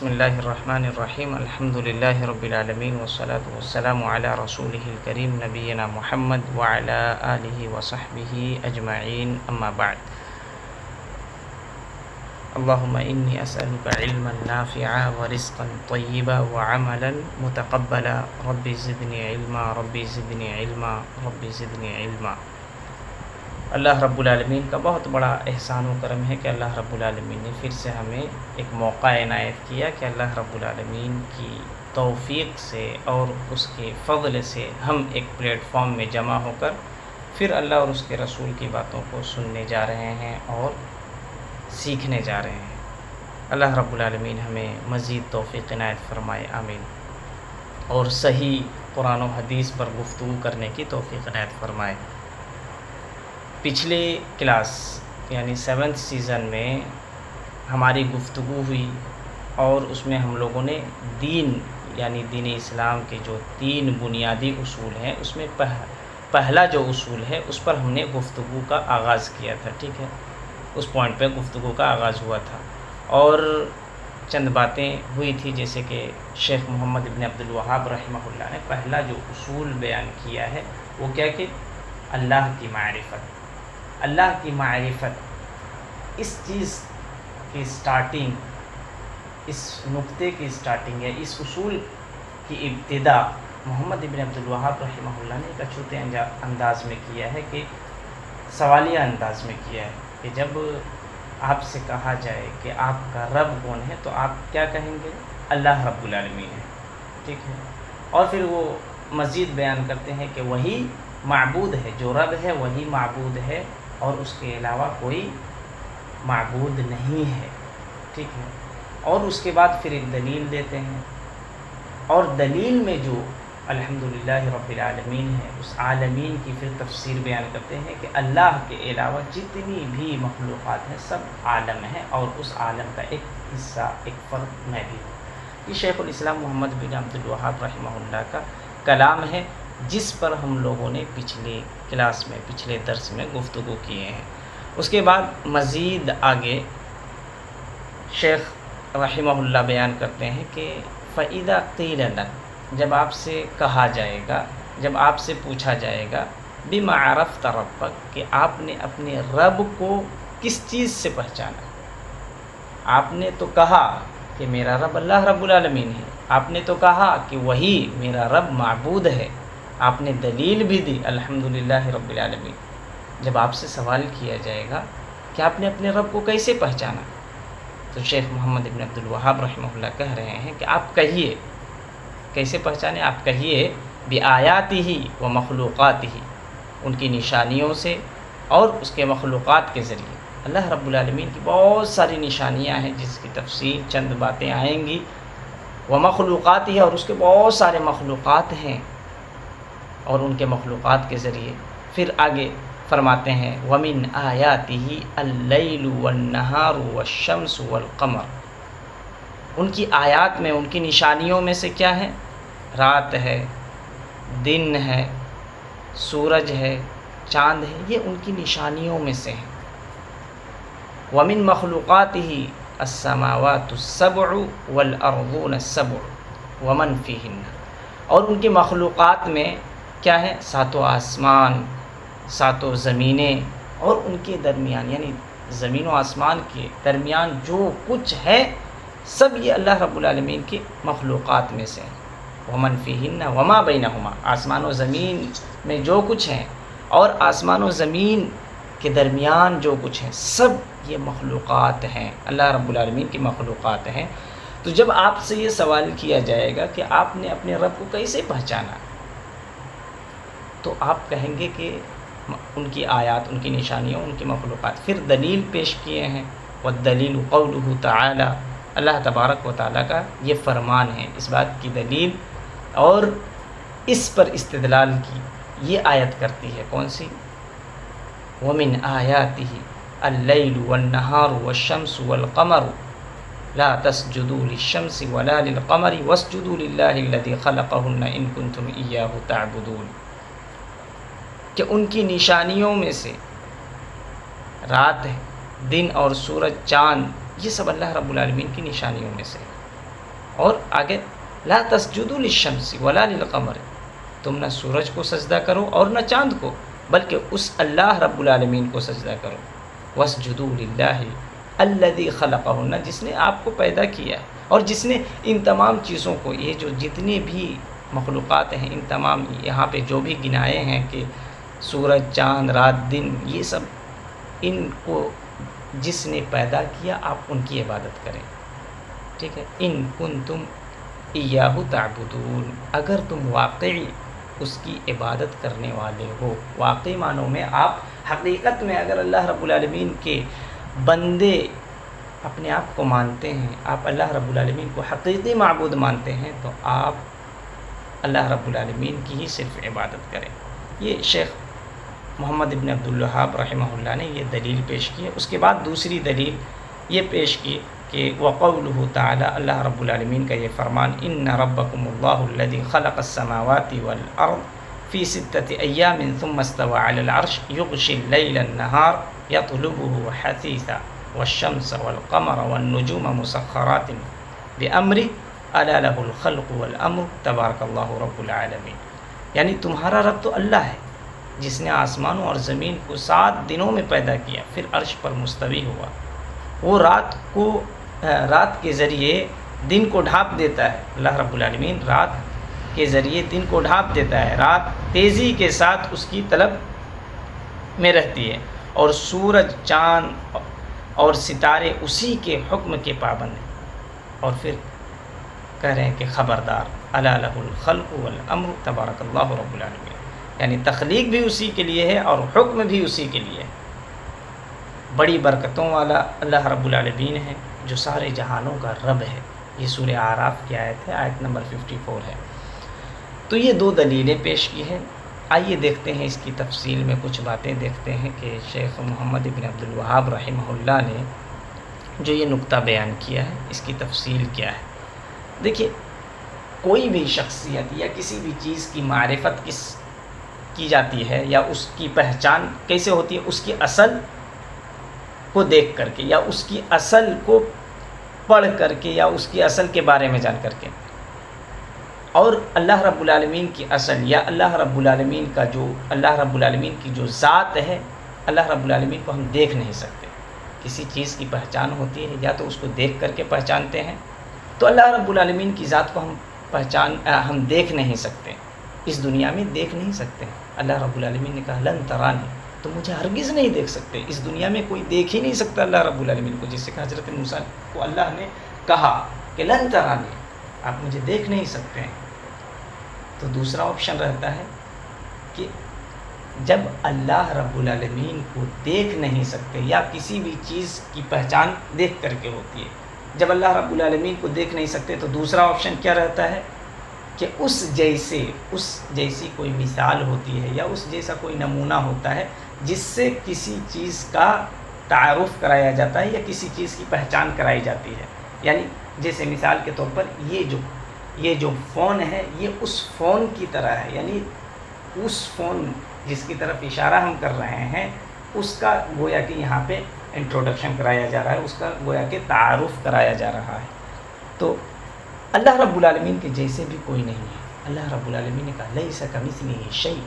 بسم اللہ الرحمن الرحیم الحمد للہ رب العالمین والصلاة والسلام علی رسولہ الکریم نبینا محمد وعلی آلہ وصحبہ اجمعین اما بعد اللہم انی اسألک علما نافعا ورزقا طیبا وعملا متقبلا رب زدنی علما رب زدنی علما رب زدنی علما۔ اللہ رب العالمین کا بہت بڑا احسان و کرم ہے کہ اللہ رب العالمین نے پھر سے ہمیں ایک موقع عنایت کیا کہ اللہ رب العالمین کی توفیق سے اور اس کے فضل سے ہم ایک پلیٹ فارم میں جمع ہو کر پھر اللہ اور اس کے رسول کی باتوں کو سننے جا رہے ہیں اور سیکھنے جا رہے ہیں۔ اللہ رب العالمین ہمیں مزید توفیق عنایت فرمائے، آمین، اور صحیح قرآن و حدیث پر گفتگو کرنے کی توفیق عنایت فرمائے۔ پچھلے کلاس یعنی 7th سیزن میں ہماری گفتگو ہوئی اور اس میں ہم لوگوں نے دین یعنی دین اسلام کے جو 3 بنیادی اصول ہیں اس میں پہلا جو اصول ہے اس پر ہم نے گفتگو کا آغاز کیا تھا، ٹھیک ہے، اس پوائنٹ پہ گفتگو کا آغاز ہوا تھا اور چند باتیں ہوئی تھی، جیسے کہ شیخ محمد ابن عبد الوہاب رحمہ اللہ نے پہلا جو اصول بیان کیا ہے وہ کیا کہ اللہ کی معرفت، اللہ کی معرفت، اس چیز کی سٹارٹنگ، اس نقطے کی سٹارٹنگ ہے، اس اصول کی ابتدا محمد ابن عبد الوہاب رحمہ اللہ نے ایک اچھوتے انداز میں کیا ہے، کہ سوالیہ انداز میں کیا ہے کہ جب آپ سے کہا جائے کہ آپ کا رب کون ہے تو آپ کیا کہیں گے؟ اللہ رب العالمین ہے، ٹھیک ہے، اور پھر وہ مزید بیان کرتے ہیں کہ وہی معبود ہے، جو رب ہے وہی معبود ہے اور اس کے علاوہ کوئی معبود نہیں ہے، ٹھیک ہے، اور اس کے بعد پھر ایک دلیل دیتے ہیں، اور دلیل میں جو الحمدللہ رب العالمین ہے اس عالمین کی پھر تفسیر بیان کرتے ہیں کہ اللہ کے علاوہ جتنی بھی مخلوقات ہیں سب عالم ہیں اور اس عالم کا ایک حصہ، ایک فرد میں بھی ہوں۔ یہ شیخ الاسلام محمد بن عبد الوہاب رحمہ اللہ کا کلام ہے جس پر ہم لوگوں نے پچھلے کلاس میں، پچھلے درس میں گفتگو کیے ہیں۔ اس کے بعد مزید آگے شیخ رحمہ اللہ بیان کرتے ہیں کہ فَإِذَا قِيلَ لَكَ، جب آپ سے کہا جائے گا، جب آپ سے پوچھا جائے گا بِمَا عَرَفْتَ رَبَّكَ، کہ آپ نے اپنے رب کو کس چیز سے پہچانا۔ آپ نے تو کہا کہ میرا رب اللہ رب العالمین ہے، آپ نے تو کہا کہ وہی میرا رب معبود ہے، آپ نے دلیل بھی دی الحمدللہ رب العالمین۔ جب آپ سے سوال کیا جائے گا کہ آپ نے اپنے رب کو کیسے پہچانا، تو شیخ محمد ابن عبد الوہاب رحمہ اللہ کہہ رہے ہیں کہ آپ کہیے کیسے پہچانے، آپ کہیے بِآیاتِہ و مخلوقاتِہ، ان کی نشانیوں سے اور اس کے مخلوقات کے ذریعے۔ اللہ رب العالمین کی بہت ساری نشانیاں ہیں جس کی تفصیل چند باتیں آئیں گی، و مخلوقاتِہ، اور اس کے بہت سارے مخلوقات ہیں اور ان کے مخلوقات کے ذریعے۔ پھر آگے فرماتے ہیں وَمِنْ آیَاتِهِ اللَّيْلُ وَالنَّهَارُ وَالشَّمْسُ وَالْقَمَرُ، ان کی آیات میں، ان کی نشانیوں میں سے کیا ہے؟ رات ہے، دن ہے، سورج ہے، چاند ہے، یہ ان کی نشانیوں میں سے ہیں۔ وَمِنْ مَخْلُوقَاتِهِ السَّمَاوَاتُ السَّبْعُ وَالْأَرْضُونَ السَّبْعُ وَمَنْ فِيهِنَّ، اور ان کی مخلوقات میں کیا ہے؟ 7 آسمان، 7 زمینیں، اور ان کے درمیان یعنی زمین و آسمان کے درمیان جو کچھ ہے سب یہ اللہ رب العالمین کی مخلوقات میں سے ہیں۔ وَمَنْ فِيهِنَّ وَمَا بَيْنَهُمَا، آسمان و زمین میں جو کچھ ہیں اور آسمان و زمین کے درمیان جو کچھ ہے سب یہ مخلوقات ہیں، اللہ رب العالمین کی مخلوقات ہیں۔ تو جب آپ سے یہ سوال کیا جائے گا کہ آپ نے اپنے رب کو کیسے پہچانا، تو آپ کہیں گے کہ ان کی آیات، ان کی نشانیوں، ان کی مخلوقات۔ پھر دلیل پیش کیے ہیں، والدلیل قولہ تعالی، اللہ تبارک و تعالیٰ کا یہ فرمان ہے، اس بات کی دلیل اور اس پر استدلال کی یہ آیت کرتی ہے، کون سی؟ وَمِنْ آیَاتِهِ اللَّيْلُ وَالنَّهَارُ وَالشَّمْسُ وَالْقَمَرُ لَا تَسْجُدُوا لِلشَّمْسِ وَلَا لِلْقَمَرِ وَاسْجُدُوا لِلَّهِ الَّذِي خَلَقَهُنَّ إِن كُنتُمْ إِيَّاهُ تَعْبُدُونَ، کہ ان کی نشانیوں میں سے رات ہے، دن اور سورج، چاند، یہ سب اللہ رب العالمین کی نشانیوں میں سے۔ اور آگے لا تسجدوا للشمس ولا للقمر، تم نہ سورج کو سجدہ کرو اور نہ چاند کو، بلکہ اس اللہ رب العالمین کو سجدہ کرو۔ واسجدوا للہ الذی خلقہن، جس نے آپ کو پیدا کیا اور جس نے ان تمام چیزوں کو، یہ جو جتنی بھی مخلوقات ہیں، ان تمام یہاں پہ جو بھی گنائے ہیں کہ سورج، چاند، رات، دن، یہ سب ان کو جس نے پیدا کیا، آپ ان کی عبادت کریں، ٹھیک ہے۔ ان کنتم ایاہ تعبدون، اگر تم واقعی اس کی عبادت کرنے والے ہو، واقعی معنوں میں آپ حقیقت میں اگر اللہ رب العالمین کے بندے اپنے آپ کو مانتے ہیں، آپ اللہ رب العالمین کو حقیقی معبود مانتے ہیں، تو آپ اللہ رب العالمین کی ہی صرف عبادت کریں۔ یہ شیخ محمد ابن عبد الوہاب رحمہ اللہ نے یہ دلیل پیش کی ہے۔ اس کے بعد دوسری دلیل یہ پیش کی کہ وقولہ تعالی، اللہ رب العالمین کا یہ فرمان، ان ربکم اللہ الذی خلق السماوات والارض فی ستۃ ایام ثم استوى علی العرش یغشی اللیل النہار یطلبہ حثیثا والشمس والقمر والنجوم مسخرات بامرہ الا لہ الخلق والامر تبارک اللہ رب العالمین، یعنی تمہارا رب تو اللہ ہے جس نے آسمانوں اور زمین کو 7 دنوں میں پیدا کیا، پھر عرش پر مستوی ہوا۔ وہ رات کے ذریعے دن کو ڈھانپ دیتا ہے، اللہ رب العالمین رات کے ذریعے دن کو ڈھانپ دیتا ہے، رات تیزی کے ساتھ اس کی طلب میں رہتی ہے، اور سورج، چاند اور ستارے اسی کے حکم کے پابند ہیں۔ اور پھر کہہ رہے ہیں کہ خبردار، الا لہ الخلق والامر تبارک اللہ رب العالمین، یعنی تخلیق بھی اسی کے لیے ہے اور حکم بھی اسی کے لیے ہے۔ بڑی برکتوں والا اللہ رب العالمین ہے جو سارے جہانوں کا رب ہے۔ یہ سورہ اعراف کی آیت ہے، آیت نمبر 54 ہے۔ تو یہ 2 دلیلیں پیش کی ہیں۔ آئیے دیکھتے ہیں اس کی تفصیل میں کچھ باتیں دیکھتے ہیں کہ شیخ محمد ابن عبد الوہاب رحمہ اللہ نے جو یہ نقطہ بیان کیا ہے اس کی تفصیل کیا ہے۔ دیکھیے، کوئی بھی شخصیت یا کسی بھی چیز کی معرفت کی جاتی ہے یا اس کی پہچان کیسے ہوتی ہے؟ اس کی اصل کو دیکھ کر کے، یا اس کی اصل کو پڑھ کر کے، یا اس کی اصل کے بارے میں جان کر کے۔ اور اللہ رب العالمین کی اصل یا اللہ رب العالمین کا جو اللہ رب العالمین کی جو ذات ہے، اللہ رب العالمین کو ہم دیکھ نہیں سکتے۔ کسی چیز کی پہچان ہوتی ہے یا تو اس کو دیکھ کر کے پہچانتے ہیں، تو اللہ رب العالمین کی ذات کو ہم دیکھ نہیں سکتے، اس دنیا میں دیکھ نہیں سکتے۔ اللہ رب العالمین نے کہا لن ترانی، تو مجھے ہرگز نہیں دیکھ سکتے، اس دنیا میں کوئی دیکھ ہی نہیں سکتا اللہ رب العالمین کو، جس سے کہ حضرت موسیٰ کو اللہ نے کہا کہ لن ترانی، آپ مجھے دیکھ نہیں سکتے ہیں۔ تو دوسرا آپشن رہتا ہے کہ جب اللہ رب العالمین کو دیکھ نہیں سکتے یا کسی بھی چیز کی پہچان دیکھ کر کے ہوتی ہے، جب اللہ رب العالمین کو دیکھ نہیں سکتے تو دوسرا آپشن کیا رہتا ہے کہ اس جیسی کوئی مثال ہوتی ہے یا اس جیسا کوئی نمونہ ہوتا ہے جس سے کسی چیز کا تعارف کرایا جاتا ہے یا کسی چیز کی پہچان کرائی جاتی ہے۔ یعنی جیسے مثال کے طور پر یہ جو فون ہے، یہ اس فون کی طرح ہے، یعنی اس فون جس کی طرف اشارہ ہم کر رہے ہیں اس کا گویا کہ یہاں پہ انٹروڈکشن کرایا جا رہا ہے، اس کا گویا کہ تعارف کرایا جا رہا ہے۔ تو اللہ رب العالمین کے جیسے بھی کوئی نہیں ہے۔ اللہ رب العالمین نے کہا لیس کمثلہ شیء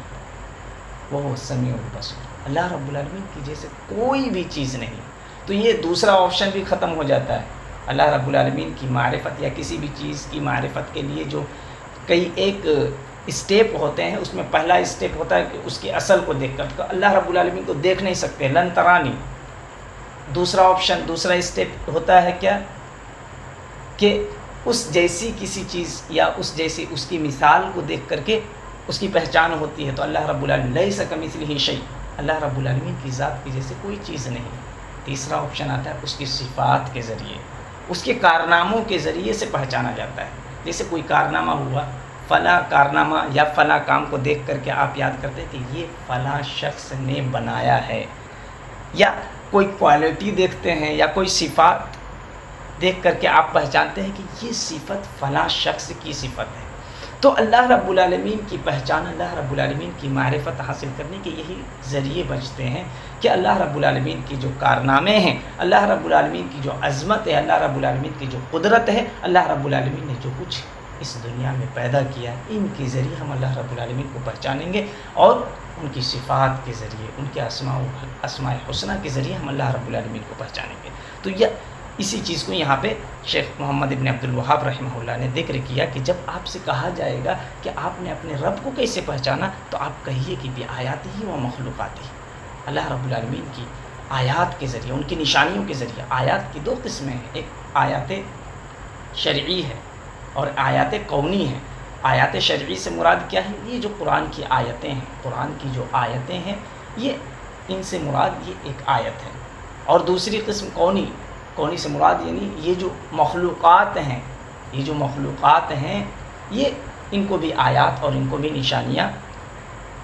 وہو السمیع البصیر، اللہ رب العالمین کی جیسے کوئی بھی چیز نہیں۔ تو یہ دوسرا آپشن بھی ختم ہو جاتا ہے۔ اللہ رب العالمین کی معرفت یا کسی بھی چیز کی معرفت کے لیے جو کئی ایک اسٹیپ ہوتے ہیں، اس میں پہلا اسٹیپ ہوتا ہے کہ اس کی اصل کو دیکھ کر، تو اللہ رب العالمین کو دیکھ نہیں سکتے، لن ترانی۔ دوسرا آپشن، دوسرا اسٹیپ ہوتا ہے کیا کہ اس جیسی کسی چیز یا اس جیسی اس کی مثال کو دیکھ کر کے اس کی پہچان ہوتی ہے، تو اللہ رب العالمین لیس کمثلہ شیء، اللہ رب العالمین کی ذات کی جیسے کوئی چیز نہیں۔ تیسرا آپشن آتا ہے اس کی صفات کے ذریعے، اس کے کارناموں کے ذریعے سے پہچانا جاتا ہے۔ جیسے کوئی کارنامہ ہوا، فلاں کارنامہ یا فلاں کام کو دیکھ کر کے آپ یاد کرتے ہیں کہ یہ فلاں شخص نے بنایا ہے، یا کوئی کوالٹی دیکھتے ہیں یا کوئی صفات دیکھ کر کے آپ پہچانتے ہیں کہ یہ صفت فلاں شخص کی صفت ہے۔ تو تو اللہ رب العالمین کی پہچان، اللہ رب العالمین کی معرفت حاصل کرنے کے یہی ذریعے بچتے ہیں کہ اللہ رب العالمین کی جو کارنامے ہیں، اللہ رب العالمین کی جو عظمت ہے، اللہ رب العالمین کی جو قدرت ہے، اللہ رب العالمین نے جو کچھ اس دنیا میں پیدا کیا ہے، ان کے ذریعے ہم اللہ رب العالمین کو پہچانیں گے، اور ان کی صفات کے ذریعے، ان کے اسماء حسنہ کے ذریعے ہم اللہ رب العالمین کو پہچانیں گے۔ تو یہ اسی چیز کو یہاں پہ شیخ محمد ابن عبد الوہاب رحمہ اللہ نے ذکر کیا کہ جب آپ سے کہا جائے گا کہ آپ نے اپنے رب کو کیسے پہچانا، تو آپ کہیے کہ بآیاتہ و مخلوقاتہ، اللہ رب العالمین کی آیات کے ذریعے، ان کی نشانیوں کے ذریعے۔ آیات کی دو قسمیں ہیں، ایک آیات شرعی ہے اور آیات کونی ہیں۔ آیات شرعی سے مراد کیا ہے؟ یہ جو قرآن کی آیتیں ہیں، قرآن کی جو آیتیں ہیں، یہ ان سے مراد یہ ایک آیت ہے۔ اور دوسری قسم کونی سے مراد یعنی یہ جو مخلوقات ہیں، یہ جو مخلوقات ہیں، یہ ان کو بھی آیات اور ان کو بھی نشانیاں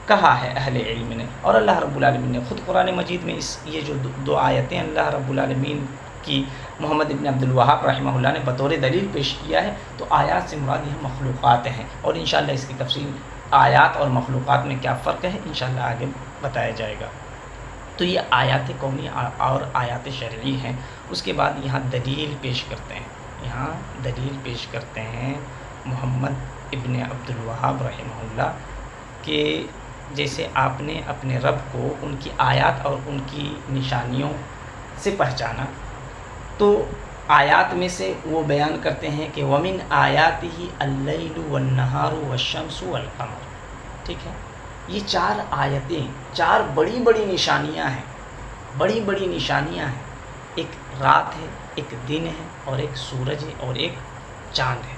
کہا ہے اہل علم نے۔ اور اللہ رب العالمین نے خود قرآن مجید میں یہ جو دو آیتیں اللہ رب العالمین کی محمد ابن عبد الوہاب رحمہ اللہ نے بطور دلیل پیش کیا ہے، تو آیات سے مراد یہ مخلوقات ہیں، اور انشاءاللہ اس کی تفصیل آیات اور مخلوقات میں کیا فرق ہے انشاءاللہ آگے بتایا جائے گا۔ تو یہ آیات کونی اور آیات شرعی ہیں۔ اس کے بعد یہاں دلیل پیش کرتے ہیں محمد ابن عبد الوہاب رحمہ اللہ کہ جیسے آپ نے اپنے رب کو ان کی آیات اور ان کی نشانیوں سے پہچانا، تو آیات میں سے وہ بیان کرتے ہیں کہ وَمِنْ آیَاتِهِ اللَّيْلُ وَالنَّهَارُ وَالشَّمْسُ وَالْقَمَرُ، ٹھیک ہے؟ یہ چار آیتیں، چار بڑی بڑی نشانیاں ہیں، ایک رات ہے، ایک دن ہے، اور ایک سورج ہے، اور ایک چاند ہے۔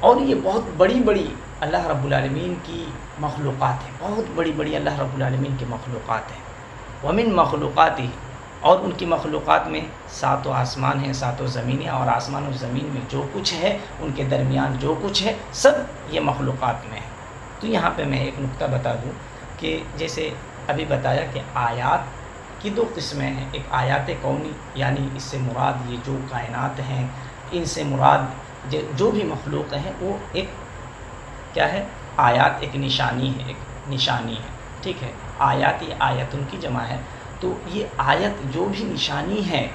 اور یہ بہت بڑی اللہ رب العالمین کی مخلوقات ہیں، بہت بڑی اللہ رب العالمین کی مخلوقات ہیں۔ وَمِن مخلوقاتی، اور ان کی مخلوقات میں 7 آسمان ہیں، 7 زمینیں، اور آسمان و زمین میں جو کچھ ہے، ان کے درمیان جو کچھ ہے، سب یہ مخلوقات میں ہے۔ تو یہاں پہ میں ایک نکتہ بتا دوں کہ جیسے ابھی بتایا کہ آیات کی 2 قسمیں ہیں، ایک آیات کونی یعنی اس سے مراد یہ جو کائنات ہیں، ان سے مراد جو بھی مخلوق ہیں، وہ ایک کیا ہے؟ آیات ایک نشانی ہے، ٹھیک ہے؟ آیات یہ آیتن کی جمع ہے، تو یہ آیت جو بھی نشانی ہے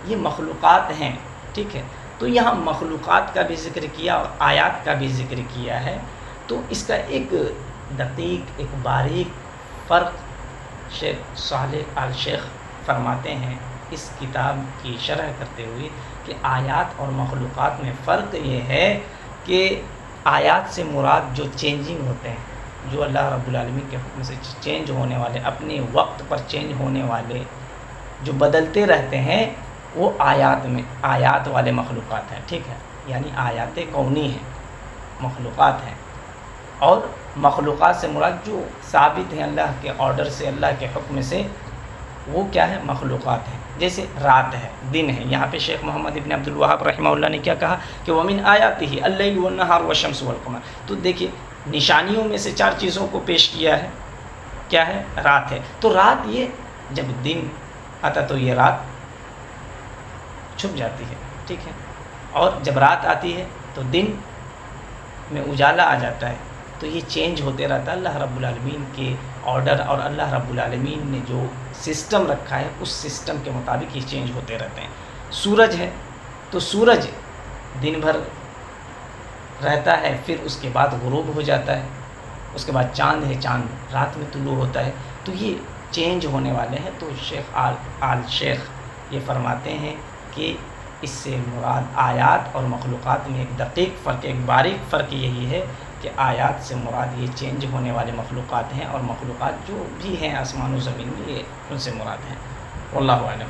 یہ مخلوقات ہیں، ٹھیک ہے؟ تو یہاں مخلوقات کا بھی ذکر کیا اور آیات کا بھی ذکر کیا ہے، تو اس کا ایک دقیق، ایک باریک فرق شیخ صالح آل شیخ فرماتے ہیں اس کتاب کی شرح کرتے ہوئے کہ آیات اور مخلوقات میں فرق یہ ہے کہ آیات سے مراد جو چینجنگ ہوتے ہیں، جو اللہ رب العالمین کے حکم سے چینج ہونے والے، اپنے وقت پر چینج ہونے والے، جو بدلتے رہتے ہیں، وہ آیات والے مخلوقات ہیں، ٹھیک ہے؟ یعنی آیات کونی ہیں، مخلوقات ہیں۔ اور مخلوقات سے مراد جو ثابت ہیں اللہ کے آرڈر سے، اللہ کے حکم سے، وہ کیا ہے؟ مخلوقات ہیں۔ جیسے رات ہے، دن ہے، یہاں پہ شیخ محمد ابن عبد الوہاب رحمہ اللہ نے کیا کہا کہ وَمِنْ آیَاتِهِ اللَّيْلُ وَالنَّهَارُ وَالشَّمْسُ وَالْقَمَرُ۔ تو دیکھیے نشانیوں میں سے 4 چیزوں کو پیش کیا ہے، کیا ہے؟ رات ہے۔ تو رات یہ جب دن آتا تو یہ رات چھپ جاتی ہے، ٹھیک ہے؟ اور جب رات آتی ہے تو دن میں اجالا آ جاتا ہے، تو یہ چینج ہوتے رہتا ہے اللہ رب العالمین کے آرڈر، اور اللہ رب العالمین نے جو سسٹم رکھا ہے اس سسٹم کے مطابق یہ چینج ہوتے رہتے ہیں۔ سورج ہے تو سورج دن بھر رہتا ہے، پھر اس کے بعد غروب ہو جاتا ہے۔ اس کے بعد چاند ہے، چاند رات میں طلوع ہوتا ہے، تو یہ چینج ہونے والے ہیں۔ تو شیخ آل شیخ یہ فرماتے ہیں کہ اس سے مراد آیات اور مخلوقات میں ایک دقیق فرق، ایک باریک فرق یہی ہے کہ آیات سے مراد یہ چینج ہونے والے مخلوقات ہیں، اور مخلوقات جو بھی ہیں آسمان و زمین میں، یہ ان سے مراد ہیں۔ واللہ اعلم۔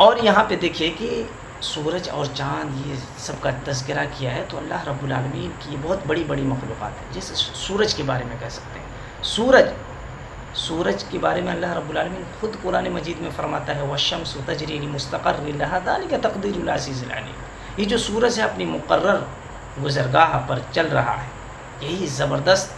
اور یہاں پہ دیکھیے کہ سورج اور چاند یہ سب کا تذکرہ کیا ہے، تو اللہ رب العالمین کی بہت بڑی بڑی مخلوقات ہیں۔ جیسے سورج کے بارے میں کہہ سکتے ہیں، سورج کے بارے میں اللہ رب العالمین خود قرآن مجید میں فرماتا ہے وَالشَّمْسُ تَجْرِي لِمُسْتَقَرٍّ لَهَا ذَلِكَ تَقْدِيرُ الْعَزِيزِ الْعَلِيمِ۔ یہ جو سورج ہے اپنی مقرر گزرگاہ پر چل رہا ہے، یہی زبردست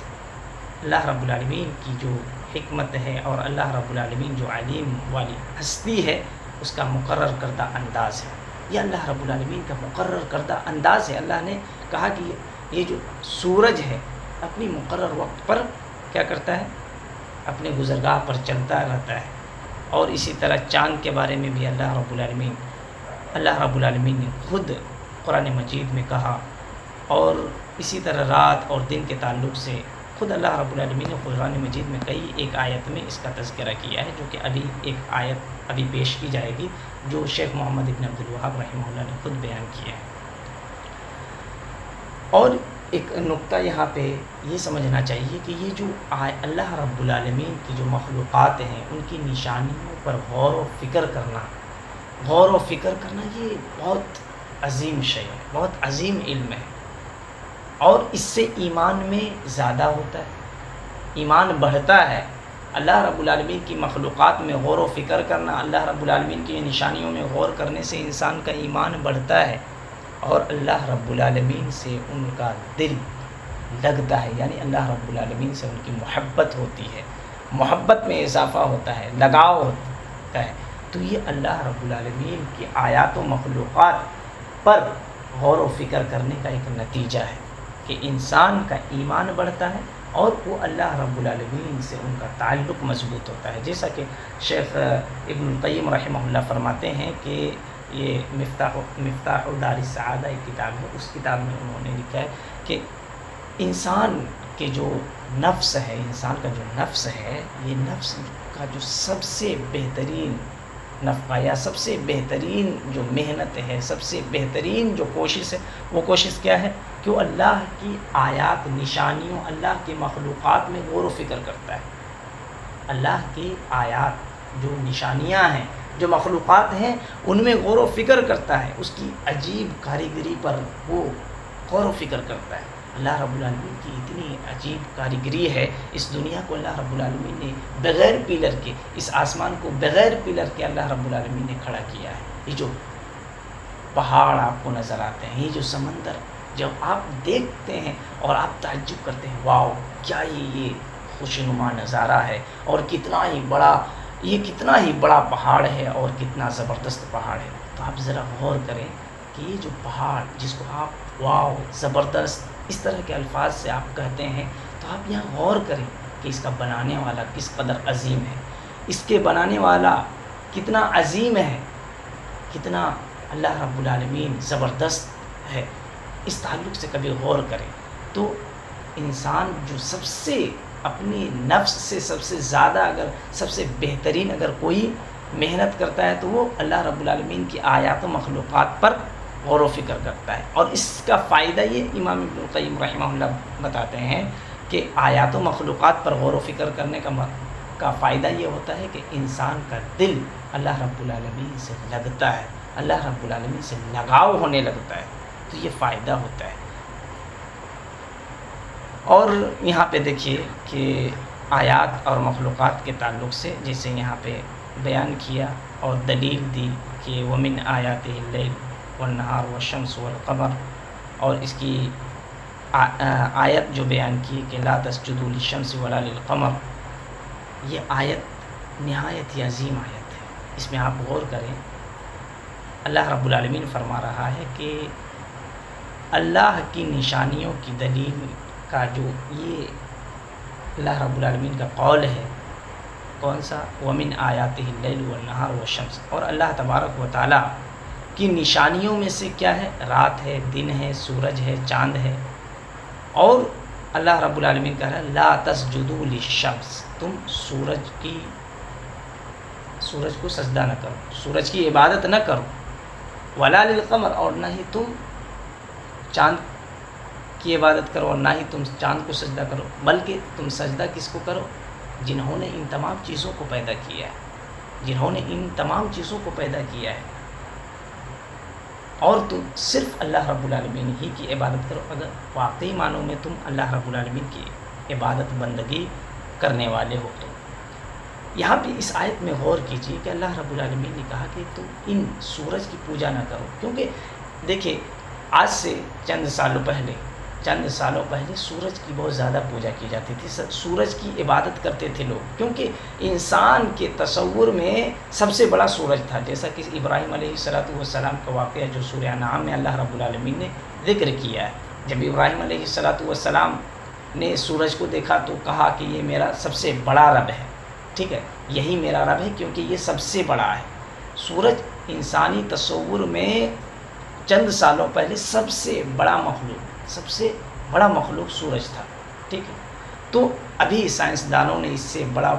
اللہ رب العالمین کی جو حکمت ہے، اور اللہ رب العالمین جو علیم والی ہستی ہے، اس کا مقرر کردہ انداز ہے۔ یہ اللہ رب العالمین کا مقرر کردہ انداز ہے. اللہ نے کہا کہ یہ جو سورج ہے اپنی مقرر وقت پر کیا کرتا ہے؟ اپنے گزرگاہ پر چلتا رہتا ہے. اور اسی طرح چاند کے بارے میں بھی اللہ رب العالمین نے خود قرآن مجید میں کہا. اور اسی طرح رات اور دن کے تعلق سے خود اللہ رب العالمین نے قرآن مجید میں کئی ایک آیت میں اس کا تذکرہ کیا ہے، جو کہ ابھی ایک آیت ابھی پیش کی جائے گی جو شیخ محمد ابن عبد الوہاب رحمہ اللہ نے خود بیان کیا ہے. اور ایک نقطہ یہاں پہ یہ سمجھنا چاہیے کہ یہ جو اللہ رب العالمین کی جو مخلوقات ہیں ان کی نشانیوں پر غور و فکر کرنا یہ بہت عظیم شے ہے، بہت عظیم علم ہے. اور اس سے ایمان میں زیادہ ہوتا ہے، ایمان بڑھتا ہے. اللہ رب العالمین کی مخلوقات میں غور و فکر کرنا، اللہ رب العالمین کی نشانیوں میں غور کرنے سے انسان کا ایمان بڑھتا ہے اور اللہ رب العالمین سے ان کا دل لگتا ہے، یعنی اللہ رب العالمین سے ان کی محبت ہوتی ہے، محبت میں اضافہ ہوتا ہے، لگاؤ ہوتا ہے. تو یہ اللہ رب العالمین کی آیات و مخلوقات پر غور و فکر کرنے کا ایک نتیجہ ہے کہ انسان کا ایمان بڑھتا ہے اور وہ اللہ رب العالمین سے ان کا تعلق مضبوط ہوتا ہے. جیسا کہ شیخ ابن القیم رحمہ اللہ فرماتے ہیں کہ یہ مفتاح دار السعادہ ایک کتاب ہے، اس کتاب میں انہوں نے لکھا ہے کہ انسان کے جو نفس ہے، انسان کا جو نفس ہے، یہ نفس کا جو سب سے بہترین نفع یا سب سے بہترین جو محنت ہے، سب سے بہترین جو کوشش ہے، وہ کوشش کیا ہے کہ وہ اللہ کی آیات، نشانیوں، اللہ کی مخلوقات میں غور و فکر کرتا ہے. اللہ کی آیات جو نشانیاں ہیں، جو مخلوقات ہیں، ان میں غور و فکر کرتا ہے، اس کی عجیب کاریگری پر وہ غور و فکر کرتا ہے. اللہ رب العالمین کی اتنی عجیب کاریگری ہے، اس دنیا کو اللہ رب العالمین نے بغیر پلر کے، اس آسمان کو بغیر پلر کے اللہ رب العالمین نے کھڑا کیا ہے. یہ جو پہاڑ آپ کو نظر آتے ہیں، یہ جو سمندر جب آپ دیکھتے ہیں اور آپ تعجب کرتے ہیں، واو کیا یہ خوشنما نظارہ ہے، اور کتنا ہی بڑا پہاڑ ہے اور کتنا زبردست پہاڑ ہے. تو آپ ذرا غور کریں کہ یہ جو پہاڑ جس کو آپ واو زبردست اس طرح کے الفاظ سے آپ کہتے ہیں، تو آپ یہاں غور کریں کہ اس کا بنانے والا کس قدر عظیم ہے، اس کے بنانے والا کتنا عظیم ہے، کتنا اللہ رب العالمین زبردست ہے. اس تعلق سے کبھی غور کریں تو انسان جو سب سے اپنی نفس سے سب سے زیادہ سب سے بہترین اگر کوئی محنت کرتا ہے تو وہ اللہ رب العالمین کی آیات و مخلوقات پر غور و فکر کرتا ہے. اور اس کا فائدہ یہ امام ابن القیم رحمہ اللہ بتاتے ہیں کہ آیات و مخلوقات پر غور و فکر کرنے کا فائدہ یہ ہوتا ہے کہ انسان کا دل اللہ رب العالمین سے لگتا ہے، اللہ رب العالمین سے لگاؤ ہونے لگتا ہے. تو یہ فائدہ ہوتا ہے. اور یہاں پہ دیکھیے کہ آیات اور مخلوقات کے تعلق سے جیسے یہاں پہ بیان کیا اور دلیل دی کہ وَمِنْ آیَاتِهِ اللَّيْلُ وَالنَّهَارُ وَالشَّمْسُ وَالْقَمَرُ، اور اس کی آیت جو بیان کی کہ لَا تَسْجُدُوا لِلشَّمْسِ وَلَا لِلْقَمَرِ، یہ آیت نہایت ہی عظیم آیت ہے. اس میں آپ غور کریں، اللہ رب العالمین فرما رہا ہے کہ اللہ کی نشانیوں کی دلیل کا جو یہ اللہ رب العالمین کا قول ہے، کون سا؟ وَمِنْ آیَاتِهِ اللَّيْلُ وَالنَّهَارُ وَالشَّمْسُ. اور اللہ تبارک و تعالیٰ کی نشانیوں میں سے کیا ہے؟ رات ہے، دن ہے، سورج ہے، چاند ہے. اور اللہ رب العالمین کہہ رہا ہے لا تسجدوا للشمس، تم سورج کو سجدہ نہ کرو، سورج کی عبادت نہ کرو. ولا للقمر، اور نہ ہی تم چاند کی عبادت کرو، اور نہ ہی تم چاند کو سجدہ کرو، بلکہ تم سجدہ کس کو کرو؟ جنہوں نے ان تمام چیزوں کو پیدا کیا ہے، جنہوں نے ان تمام چیزوں کو پیدا کیا ہے. اور تم صرف اللہ رب العالمین ہی کی عبادت کرو اگر واقعی معنوں میں تم اللہ رب العالمین کی عبادت بندگی کرنے والے ہو. تو یہاں پہ اس آیت میں غور کیجیے کہ اللہ رب العالمین نے کہا کہ تم ان سورج کی پوجا نہ کرو، کیونکہ دیکھیں آج سے چند سالوں پہلے چند سالوں پہلے سورج کی بہت زیادہ پوجا کی جاتی تھی، سورج کی عبادت کرتے تھے لوگ، کیونکہ انسان کے تصور میں سب سے بڑا سورج تھا، جیسا کہ ابراہیم علیہ السلام کا واقعہ جو سورہ انعام میں اللہ رب العالمین نے ذکر کیا ہے۔ جب ابراہیم علیہ السلام نے سورج کو دیکھا تو کہا کہ یہ میرا سب سے بڑا رب ہے، ٹھیک ہے، یہی میرا رب ہے کیونکہ یہ سب سے بڑا ہے۔ سورج انسانی تصور میں چند سالوں پہلے سب سے بڑا مخلوق سورج تھا، ٹھیک ہے۔ تو ابھی سائنسدانوں نے اس سے بڑا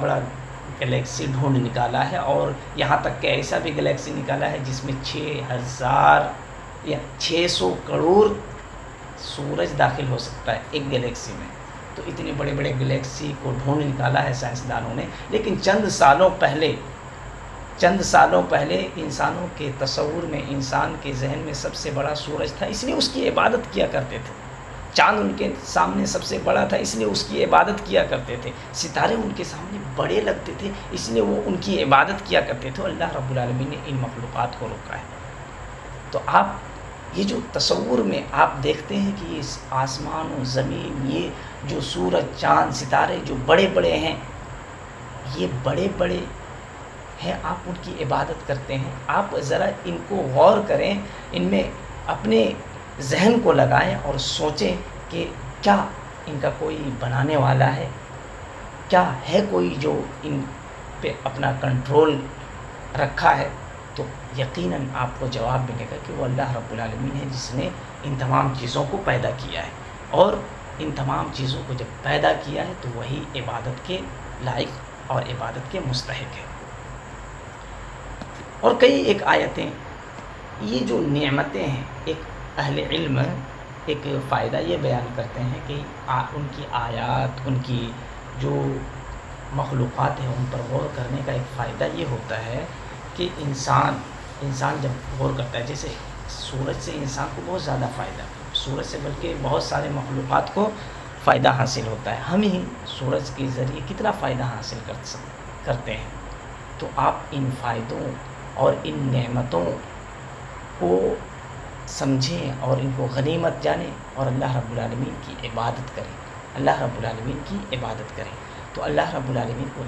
گلیکسی ڈھونڈ نکالا ہے، اور یہاں تک کہ ایسا بھی گلیکسی نکالا ہے جس میں 600 کروڑ سورج داخل ہو سکتا ہے ایک گلیکسی میں۔ تو اتنے بڑے گلیکسی کو ڈھونڈ نکالا ہے سائنسدانوں نے، لیکن چند سالوں پہلے انسانوں کے تصور میں، انسان کے ذہن میں سب سے بڑا سورج تھا، اس لیے اس کی عبادت کیا کرتے تھے۔ چاند ان کے سامنے سب سے بڑا تھا، اس لیے اس کی عبادت کیا کرتے تھے۔ ستارے ان کے سامنے بڑے لگتے تھے، اس لیے وہ ان کی عبادت کیا کرتے تھے۔ اللہ رب العالمین نے ان مخلوقات کو روکا ہے۔ تو آپ یہ جو تصور میں آپ دیکھتے ہیں کہ یہ آسمان و زمین، یہ جو سورج چاند ستارے جو بڑے ہیں، یہ بڑے ہیں، آپ ان کی عبادت کرتے ہیں۔ آپ ذرا ان کو غور کریں، ان میں اپنے ذہن کو لگائیں اور سوچیں کہ کیا ان کا کوئی بنانے والا ہے، کیا ہے کوئی جو ان پہ اپنا کنٹرول رکھا ہے؟ تو یقیناً آپ کو جواب ملے گا کہ وہ اللہ رب العالمین ہے، جس نے ان تمام چیزوں کو پیدا کیا ہے، اور ان تمام چیزوں کو جب پیدا کیا ہے تو وہی عبادت کے لائق اور عبادت کے مستحق ہے۔ اور کئی ایک آیتیں، یہ جو نعمتیں ہیں، ایک اہل علم ایک فائدہ یہ بیان کرتے ہیں کہ ان کی آیات، ان کی جو مخلوقات ہیں ان پر غور کرنے کا ایک فائدہ یہ ہوتا ہے کہ انسان جب غور کرتا ہے، جیسے سورج سے انسان کو بہت زیادہ فائدہ، سورج سے بلکہ بہت سارے مخلوقات کو فائدہ حاصل ہوتا ہے، ہم ہی سورج کے ذریعے کتنا فائدہ حاصل کرتے ہیں۔ تو آپ ان فائدوں اور ان نعمتوں کو سمجھیں اور ان کو غنیمت جانیں، اور اللہ رب العالمین کی عبادت کریں، اللہ رب العالمین کی عبادت کریں۔ تو اللہ رب العالمین کو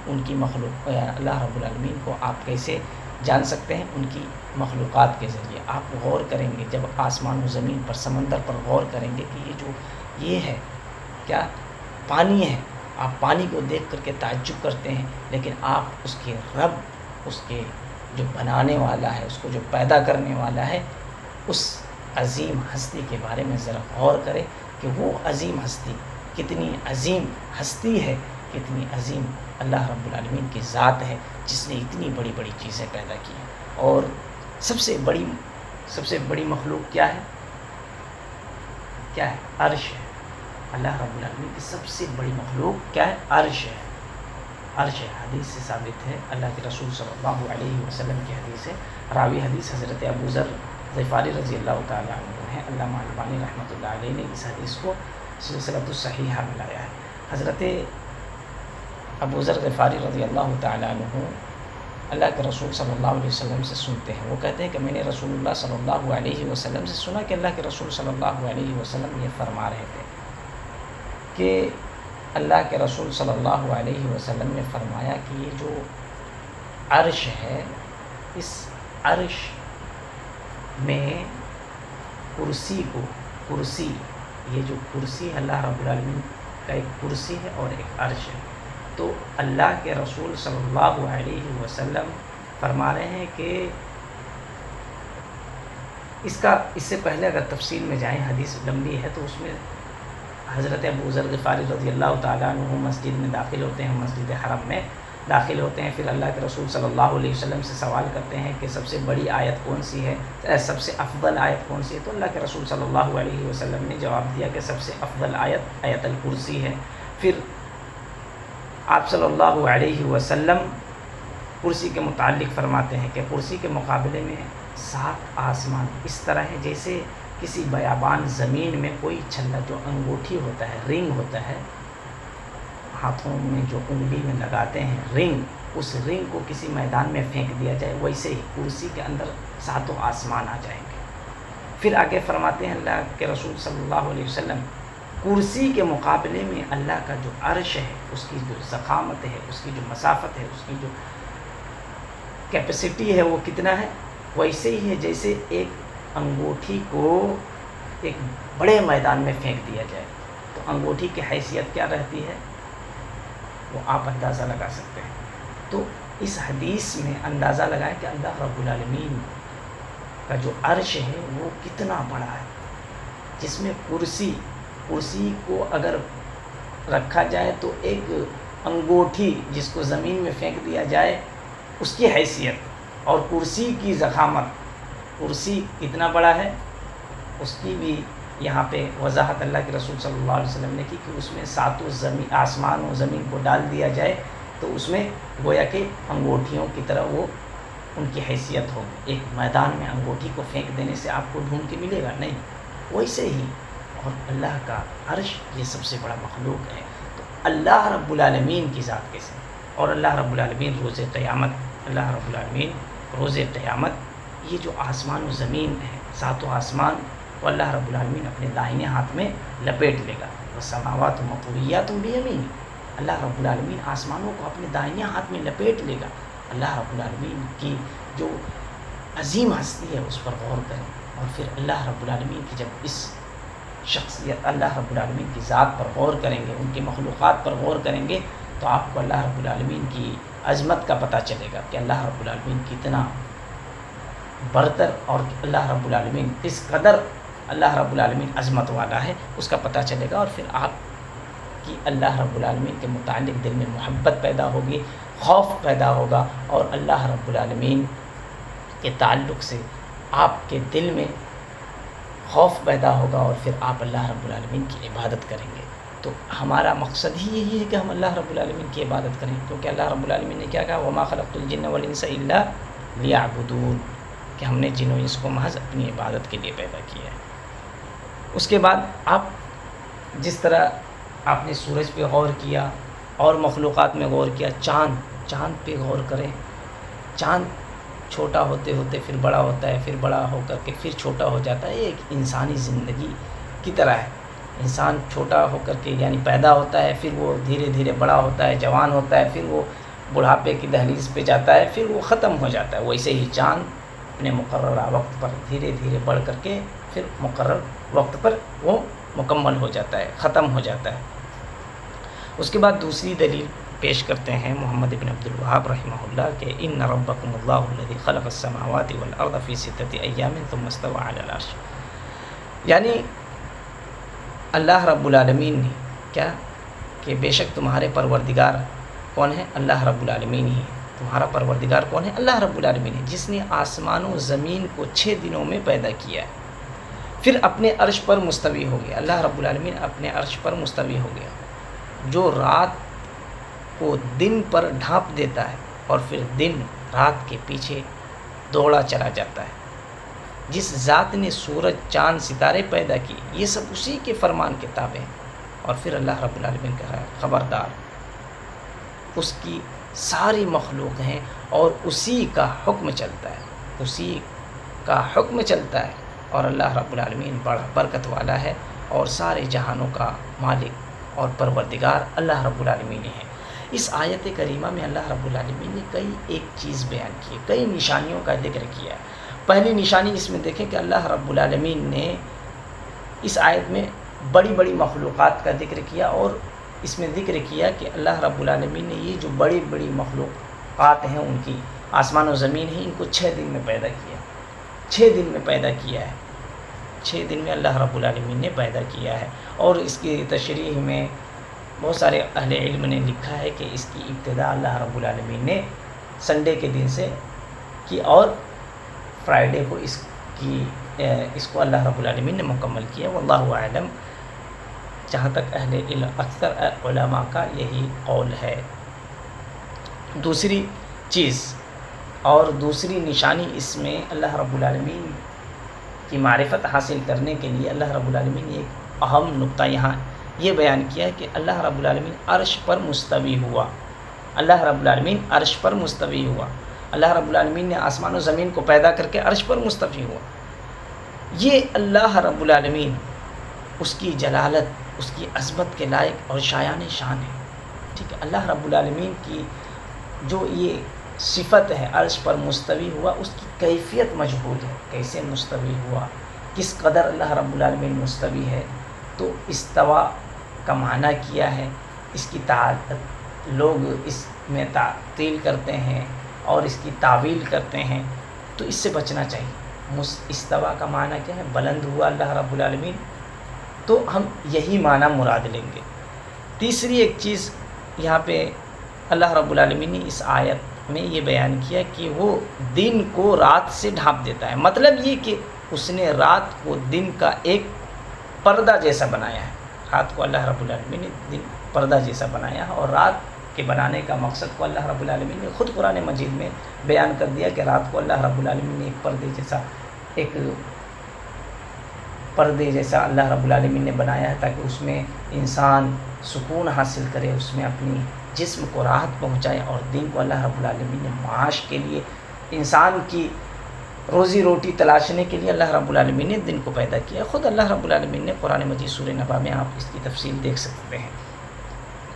ان کی مخلوق، اللہ رب العالمین کو آپ کیسے جان سکتے ہیں؟ ان کی مخلوقات کے ذریعے۔ آپ غور کریں گے جب آسمان و زمین پر، سمندر پر غور کریں گے کہ یہ ہے کیا؟ پانی ہے۔ آپ پانی کو دیکھ کر کے تعجب کرتے ہیں، لیکن آپ اس کے رب، اس کے جو بنانے والا ہے، اس کو جو پیدا کرنے والا ہے، اس عظیم ہستی کے بارے میں ذرا غور کریں کہ وہ عظیم ہستی کتنی عظیم ہستی ہے، کتنی عظیم اللہ رب العالمین کی ذات ہے، جس نے اتنی بڑی بڑی چیزیں پیدا کی ہیں۔ اور سب سے بڑی مخلوق کیا ہے؟ عرش ہے۔ اللہ رب العالمین کی سب سے بڑی مخلوق کیا ہے؟ عرش ہے۔ عرش ہے، حدیث سے ثابت ہے، اللہ کے رسول صلی اللہ علیہ وسلم کی حدیث ہے۔ راوی حدیث حضرت ابو ذر غفاری رضی اللہ تعالیٰ عنہ ہیں۔ علامہ البانی رحمۃ اللہ علیہ نے اس حدیث کو سلسلۃ الصحیحہ میں لایا ہے۔ حضرت ابو ذر غفاری رضی اللہ تعالیٰ عنہ اللہ کے رسول صلی اللہ علیہ وسلم سے سنتے ہیں، وہ کہتے ہیں کہ میں نے رسول اللہ صلی اللہ علیہ وسلم سے سنا کہ اللہ کے رسول صلی اللہ علیہ وسلم یہ فرما رہے تھے کہ اللہ کے رسول صلی اللہ علیہ وسلم نے فرمایا کہ یہ جو عرش ہے، اس عرش میں کرسی، یہ جو کرسی ہے اللہ رب العالمین کا ایک کرسی ہے اور ایک عرش ہے۔ تو اللہ کے رسول صلی اللہ علیہ وسلم فرما رہے ہیں کہ اس سے پہلے اگر تفصیل میں جائیں، حدیث لمبی ہے، تو اس میں حضرت ابو ذر غفاری رضی اللہ تعالیٰ عنہ مسجد میں داخل ہوتے ہیں، مسجد حرم میں داخل ہوتے ہیں، پھر اللہ کے رسول صلی اللہ علیہ وسلم سے سوال کرتے ہیں کہ سب سے بڑی آیت کون سی ہے، سب سے افضل آیت کون سی ہے؟ تو اللہ کے رسول صلی اللہ علیہ وسلم نے جواب دیا کہ سب سے افضل آیت آیت الکرسی ہے۔ پھر آپ صلی اللہ علیہ وسلم کرسی کے متعلق فرماتے ہیں کہ کرسی کے مقابلے میں 7 آسمان اس طرح ہے جیسے کسی بیابان زمین میں کوئی چھلا، جو انگوٹھی ہوتا ہے، رنگ ہوتا ہے، ہاتھوں میں جو انگلی میں لگاتے ہیں رنگ، اس رنگ کو کسی میدان میں پھینک دیا جائے، ویسے ہی کرسی کے اندر 7 آسمان آ جائیں گے۔ پھر آگے فرماتے ہیں اللہ کے رسول صلی اللہ علیہ وسلم، کرسی کے مقابلے میں اللہ کا جو عرش ہے، اس کی جو ضخامت ہے، اس کی جو مسافت ہے، اس کی جو کیپیسٹی ہے، وہ کتنا ہے؟ ویسے ہی ہے جیسے ایک انگوٹھی کو ایک بڑے میدان میں پھینک دیا جائے تو انگوٹھی کی حیثیت کیا رہتی ہے، وہ آپ اندازہ لگا سکتے ہیں۔ تو اس حدیث میں اندازہ لگائیں کہ اللہ رب العالمین کا جو عرش ہے وہ کتنا بڑا ہے، جس میں کرسی کو اگر رکھا جائے تو ایک انگوٹھی جس کو زمین میں پھینک دیا جائے اس کی حیثیت، اور کرسی کی ضخامت، کرسی کتنا بڑا ہے اس کی بھی یہاں پہ وضاحت اللہ کے رسول صلی اللہ علیہ وسلم نے کی کہ اس میں ساتوں آسمان و زمین کو ڈال دیا جائے تو اس میں گویا کہ انگوٹھیوں کی طرح وہ ان کی حیثیت ہوگی۔ ایک میدان میں انگوٹھی کو پھینک دینے سے آپ کو ڈھونڈ کے ملے گا نہیں، ویسے ہی اور اللہ کا عرش یہ سب سے بڑا مخلوق ہے۔ تو اللہ رب العالمین کی ذات کیسے، اور اللہ رب العالمین روز قیامت، اللہ رب العالمین روز قیامت یہ جو آسمان و زمین ہے، ساتوں آسمان کو اللہ رب العالمین اپنے داہنے ہاتھ میں لپیٹ لے گا۔ والسماوات مطویات بیمینہ، اللہ رب العالمین آسمانوں کو اپنے داہنے ہاتھ میں لپیٹ لے گا۔ اللہ رب العالمین کی جو عظیم ہستی ہے اس پر غور کریں، اور پھر اللہ رب العالمین کی جب اس شخصیت، اللہ رب العالمین کی ذات پر غور کریں گے، ان کی مخلوقات پر غور کریں گے تو آپ کو اللہ رب العالمین کی عظمت کا پتہ چلے گا کہ اللہ رب العالمین کتنا برتر اور اللہ رب العالمین کس قدر اللہ رب العالمین عظمت والا ہے، اس کا پتہ چلے گا۔ اور پھر آپ کی اللہ رب العالمین کے متعلق دل میں محبت پیدا ہوگی، خوف پیدا ہوگا، اور اللہ رب العالمین کے تعلق سے آپ کے دل میں خوف پیدا ہوگا، اور پھر آپ اللہ رب العالمین کی عبادت کریں گے۔ تو ہمارا مقصد ہی یہی ہے کہ ہم اللہ رب العالمین کی عبادت کریں، کیونکہ اللہ رب العالمین نے کیا کہا، وَمَا خَلَقْتُ الْجِنَّ وَالْإِنسَ إِلَّا لِيَعْبُدُونِ، کہ ہم نے جن و انس کو محض اپنی عبادت کے لیے پیدا کیا ہے۔ اس کے بعد آپ جس طرح آپ نے سورج پہ غور کیا اور مخلوقات میں غور کیا، چاند پہ غور کریں۔ چاند چھوٹا ہوتے ہوتے پھر بڑا ہوتا ہے، پھر بڑا ہو کر کے پھر چھوٹا ہو جاتا ہے۔ یہ ایک انسانی زندگی کی طرح ہے۔ انسان چھوٹا ہو کر کے یعنی پیدا ہوتا ہے، پھر وہ دھیرے دھیرے بڑا ہوتا ہے، جوان ہوتا ہے، پھر وہ بڑھاپے کی دہلیز پہ جاتا ہے، پھر وہ ختم ہو جاتا ہے۔ ویسے ہی چاند اپنے مقررہ وقت پر دھیرے دھیرے بڑھ کر کے پھر مقرر وقت پر وہ مکمل ہو جاتا ہے، ختم ہو جاتا ہے۔ اس کے بعد دوسری دلیل پیش کرتے ہیں محمد بن عبد الوہاب رحمہ اللہ کہ ان ربکم اللہ الذی خلق السماوات والارض فی ستۃ ایام ثم استوى علی العرش، یعنی اللہ رب العالمین نے کیا کہ بے شک تمہارے پروردگار کون ہے؟ اللہ رب العالمین ہی ہے۔ تمہارا پروردگار کون ہے؟ اللہ رب العالمین ہے، جس نے آسمان و زمین کو 6 دنوں میں پیدا کیا ہے، پھر اپنے عرش پر مستوی ہو گیا۔ اللہ رب العالمین اپنے عرش پر مستوی ہو گیا، جو رات کو دن پر ڈھانپ دیتا ہے اور پھر دن رات کے پیچھے دوڑا چلا جاتا ہے۔ جس ذات نے سورج چاند ستارے پیدا کیے، یہ سب اسی کے فرمان کے تابع ہیں۔ اور پھر اللہ رب العالمین کہہ رہا ہے خبردار، اس کی ساری مخلوق ہیں اور اسی کا حکم چلتا ہے، اسی کا حکم چلتا ہے، اور اللہ رب العالمین بڑا برکت والا ہے، اور سارے جہانوں کا مالک اور پروردگار اللہ رب العالمین ہے۔ اس آیت کریمہ میں اللہ رب العالمین نے کئی ایک چیز بیان کی، کئی نشانیوں کا ذکر کیا ہے۔ پہلی نشانی اس میں دیکھیں کہ اللہ رب العالمین نے اس آیت میں بڑی بڑی مخلوقات کا ذکر کیا، اور اس میں ذکر کیا کہ اللہ رب العالمین نے یہ جو بڑی بڑی مخلوقات ہیں ان کی آسمان و زمین ہیں، ان کو 6 دن میں پیدا کیا، 6 دن میں پیدا کیا ہے، 6 دن میں اللہ رب العالمین نے پیدا کیا ہے۔ اور اس کی تشریح میں بہت سارے اہل علم نے لکھا ہے کہ اس کی ابتدا اللہ رب العالمین نے سنڈے کے دن سے کی، اور فرائیڈے کو اس کو اللہ رب العالمین نے مکمل کیا۔ واللہ اعلم، جہاں تک اہل علم اکثر علماء کا یہی قول ہے۔ دوسری چیز اور دوسری نشانی اس میں اللہ رب العالمین کی معرفت حاصل کرنے کے لیے اللہ رب العالمین نے ایک اہم نقطہ یہاں یہ بیان کیا ہے کہ اللہ رب العالمین عرش پر مستوی ہوا۔ اللہ رب العالمین عرش پر مستوی ہوا۔ اللہ رب العالمین نے آسمان و زمین کو پیدا کر کے عرش پر مستوی ہوا۔ یہ اللہ رب العالمین اس کی جلالت، اس کی عظمت کے لائق اور شایان شان ہے، ٹھیک ہے۔ اللہ رب العالمین کی جو یہ صفت ہے عرش پر مستوی ہوا، اس کی کیفیت مجہول ہے، کیسے مستوی ہوا، کس قدر اللہ رب العالمین مستوی ہے۔ تو استوا کا معنی کیا ہے، اس کی لوگ اس میں تعطیل کرتے ہیں اور اس کی تعویل کرتے ہیں، تو اس سے بچنا چاہیے۔ استوا کا معنی کیا ہے؟ بلند ہوا اللہ رب العالمین، تو ہم یہی معنی مراد لیں گے۔ تیسری ایک چیز یہاں پہ اللہ رب العالمین نے اس آیت میں یہ بیان کیا کہ وہ دن کو رات سے ڈھانپ دیتا ہے، مطلب یہ کہ اس نے رات کو دن کا ایک پردہ جیسا بنایا ہے۔ رات کو اللہ رب العالمین نے دن پردہ جیسا بنایا ہے، اور رات کے بنانے کا مقصد کو اللہ رب العالمین نے خود قرآن مجید میں بیان کر دیا کہ رات کو اللہ رب العالمین نے ایک پردے جیسا اللہ رب العالمین نے بنایا ہے، تاکہ اس میں انسان سکون حاصل کرے، اس میں اپنی جسم کو راحت پہنچائے، اور دن کو اللہ رب العالمین نے معاش کے لیے، انسان کی روزی روٹی تلاشنے کے لیے اللہ رب العالمین نے دن کو پیدا کیا۔ خود اللہ رب العالمین نے قرآن مجید سورہ نبا میں آپ اس کی تفصیل دیکھ سکتے ہیں۔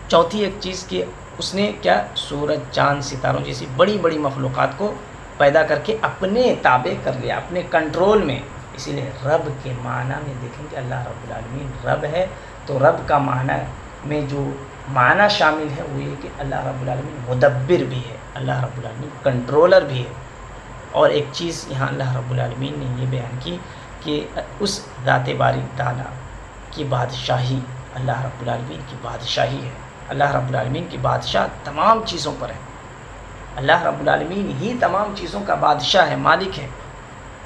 چوتھی ایک چیز کہ اس نے کیا، سورج، چاند، ستاروں جیسی بڑی بڑی مخلوقات کو پیدا کر کے اپنے تابع کر لیا، اپنے کنٹرول میں۔ اسی لیے رب کے معنی میں دیکھیں کہ اللہ رب العالمین رب ہے، تو رب کا معنی میں جو معنی شامل ہے وہ یہ کہ اللہ رب العالمین مدبر بھی ہے، اللہ رب العالمین کنٹرولر بھی ہے۔ اور ایک چیز یہاں اللہ رب العالمین نے یہ بیان کی کہ اس ذات باری تعالیٰ کی بادشاہی، اللہ رب العالمین کی بادشاہی ہے، اللہ رب العالمین کی بادشاہ تمام چیزوں پر ہے، اللہ رب العالمین ہی تمام چیزوں کا بادشاہ ہے، مالک ہے،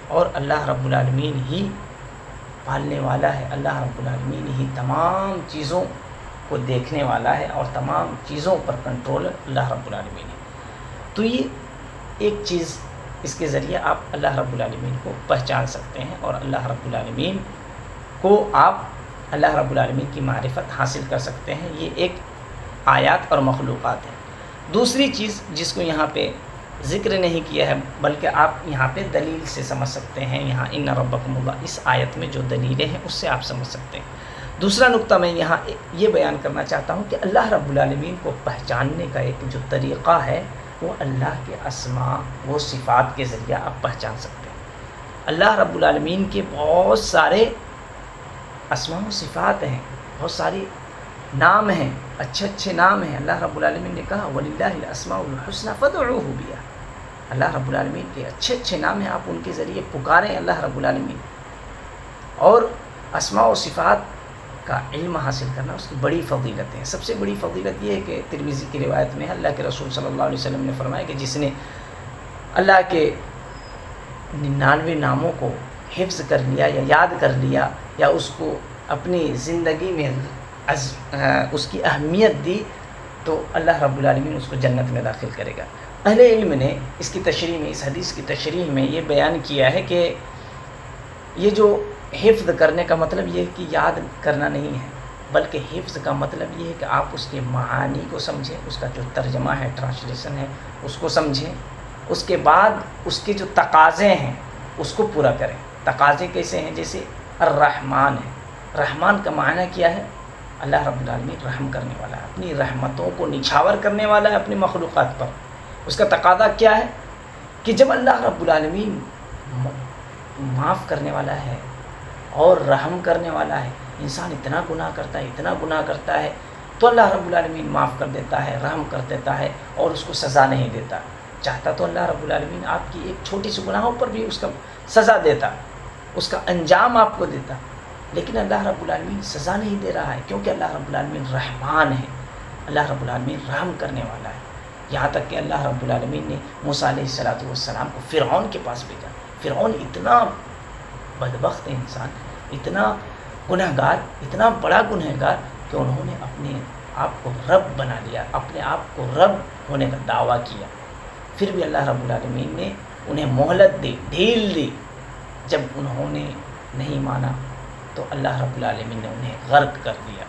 اور اللہ رب العالمین ہی پالنے والا ہے، اللہ رب العالمین ہی تمام چیزوں کو دیکھنے والا ہے، اور تمام چیزوں پر کنٹرول اللہ رب العالمین ہے۔ تو یہ ایک چیز، اس کے ذریعے آپ اللہ رب العالمین کو پہچان سکتے ہیں، اور اللہ رب العالمین کو آپ اللہ رب العالمین کی معرفت حاصل کر سکتے ہیں۔ یہ ایک آیات اور مخلوقات ہیں۔ دوسری چیز جس کو یہاں پہ ذکر نہیں کیا ہے، بلکہ آپ یہاں پہ دلیل سے سمجھ سکتے ہیں، یہاں ان ربکم اللہ، اس آیت میں جو دلیلیں ہیں اس سے آپ سمجھ سکتے ہیں۔ دوسرا نقطہ میں یہاں یہ بیان کرنا چاہتا ہوں کہ اللہ رب العالمین کو پہچاننے کا ایک جو طریقہ ہے، وہ اللہ کے اسماء و صفات کے ذریعے آپ پہچان سکتے ہیں۔ اللہ رب العالمین کے بہت سارے اسماء و صفات ہیں، بہت ساری نام ہیں، اچھے اچھے نام ہیں۔ اللہ رب العالمین نے کہا وَلِلَّهِ الْأَسْمَاءُ الْحُسْنَى فَادْعُوهُ بِهَا، اللہ رب العالمین کے اچھے اچھے نام ہیں، آپ ان کے ذریعے پکاریں اللہ رب العالمین۔ اور اسماء و صفات کا علم حاصل کرنا اس کی بڑی فضیلت ہے۔ سب سے بڑی فضیلت یہ ہے کہ ترمذی کی روایت میں اللہ کے رسول صلی اللہ علیہ وسلم نے فرمایا کہ جس نے اللہ کے 99 ناموں کو حفظ کر لیا یا یاد کر لیا، یا اس کو اپنی زندگی میں اس کی اہمیت دی، تو اللہ رب العالمین اس کو جنت میں داخل کرے گا۔ اہل علم نے اس کی تشریح میں، اس حدیث کی تشریح میں یہ بیان کیا ہے کہ یہ جو حفظ کرنے کا مطلب یہ ہے کہ یاد کرنا نہیں ہے، بلکہ حفظ کا مطلب یہ ہے کہ آپ اس کے معانی کو سمجھیں، اس کا جو ترجمہ ہے، ٹرانسلیشن ہے، اس کو سمجھیں، اس کے بعد اس کے جو تقاضے ہیں اس کو پورا کریں۔ تقاضے کیسے ہیں؟ جیسے الرحمن ہے، رحمان کا معنی کیا ہے؟ اللہ رب العالمین رحم کرنے والا ہے، اپنی رحمتوں کو نچھاور کرنے والا ہے اپنی مخلوقات پر۔ اس کا تقاضا کیا ہے؟ کہ جب اللہ رب العالمین معاف کرنے والا ہے اور رحم کرنے والا ہے، انسان اتنا گناہ کرتا ہے، اتنا گناہ کرتا ہے، تو اللہ رب العالمین معاف کر دیتا ہے، رحم کر دیتا ہے، اور اس کو سزا نہیں دیتا۔ چاہتا تو اللہ رب العالمین آپ کی ایک چھوٹی سی گناہوں پر بھی اس کا سزا دیتا، اس کا انجام آپ کو دیتا، لیکن اللہ رب العالمین سزا نہیں دے رہا ہے، کیونکہ اللہ رب العالمین رحمان ہے، اللہ رب العالمین رحم کرنے والا ہے۔ یہاں تک کہ اللہ رب العالمین نے موسیٰ علیہ السلام کو فرعون کے پاس بھیجا۔ فرعون اتنا بدبخت انسان، اتنا گنہگار، اتنا بڑا گنہگار کہ انہوں نے اپنے آپ کو رب بنا لیا، اپنے آپ کو رب ہونے کا دعویٰ کیا۔ پھر بھی اللہ رب العالمین نے انہیں مہلت دی، ڈھیل دی۔ جب انہوں نے نہیں مانا تو اللہ رب العالمین نے انہیں غرق کر دیا۔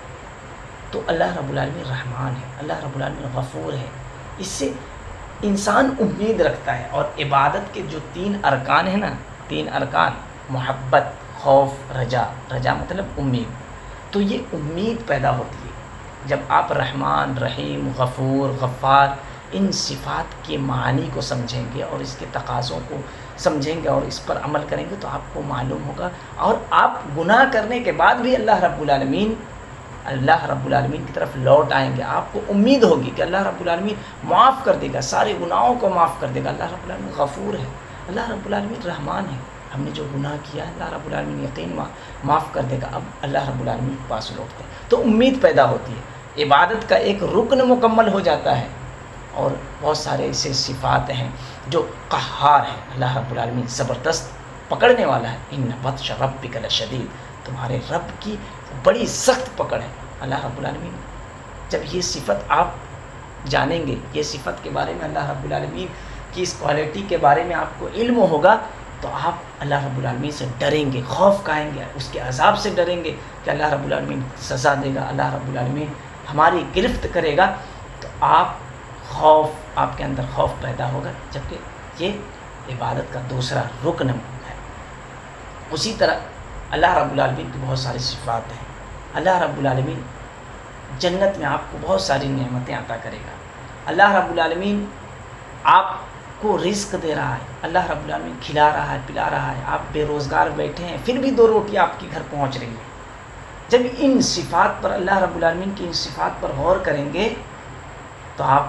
تو اللہ رب العالمین رحمان ہے، اللہ رب العالمین غفور ہے۔ اس سے انسان امید رکھتا ہے، اور عبادت کے جو 3 ارکان ہیں نا، 3 ارکان، محبت، خوف، رجا، رجا مطلب امید، تو یہ امید پیدا ہوتی ہے جب آپ رحمان، رحیم، غفور، غفار ان صفات کے معانی کو سمجھیں گے اور اس کے تقاضوں کو سمجھیں گے اور اس پر عمل کریں گے تو آپ کو معلوم ہوگا، اور آپ گناہ کرنے کے بعد بھی اللہ رب العالمین کی طرف لوٹ آئیں گے. آپ کو امید ہوگی کہ اللہ رب العالمین معاف کر دے گا، سارے گناہوں کو معاف کر دے گا. اللہ رب العالمین غفور ہے، اللہ رب العالمین رحمان ہے. ہم نے جو گناہ کیا ہے اللہ رب العالمین یقین معاف کر دے گا. اب اللہ رب العالمین کے پاس لوٹتے ہیں تو امید پیدا ہوتی ہے. عبادت کا ایک رکن مکمل ہو جاتا ہے. اور بہت سارے ایسے صفات ہیں جو قہار ہیں. اللہ رب العالمین زبردست پکڑنے والا ہے. ان بطش ربک لشدید، تمہارے رب کی بڑی سخت پکڑ ہے. اللہ رب العالمین جب یہ صفت آپ جانیں گے، یہ صفت کے بارے میں اللہ رب العالمین کی اس کوالٹی کے بارے میں آپ کو علم ہوگا تو آپ اللہ رب العالمین سے ڈریں گے، خوف کھائیں گے، اس کے عذاب سے ڈریں گے کہ اللہ رب العالمین سزا دے گا، اللہ رب العالمین ہماری گرفت کرے گا. تو آپ کے اندر خوف پیدا ہوگا، جبکہ یہ عبادت کا دوسرا رکن ہے. اسی طرح اللہ رب العالمین کی بہت ساری صفات ہیں. اللہ رب العالمین جنت میں آپ کو بہت ساری نعمتیں عطا کرے گا. اللہ رب العالمین آپ کو رزق دے رہا ہے، اللہ رب العالمین کھلا رہا ہے، پلا رہا ہے. آپ بے روزگار بیٹھے ہیں پھر بھی 2 روٹیاں آپ کے گھر پہنچ رہی ہیں. جب ان صفات پر، اللہ رب العالمین کی ان صفات پر غور کریں گے تو آپ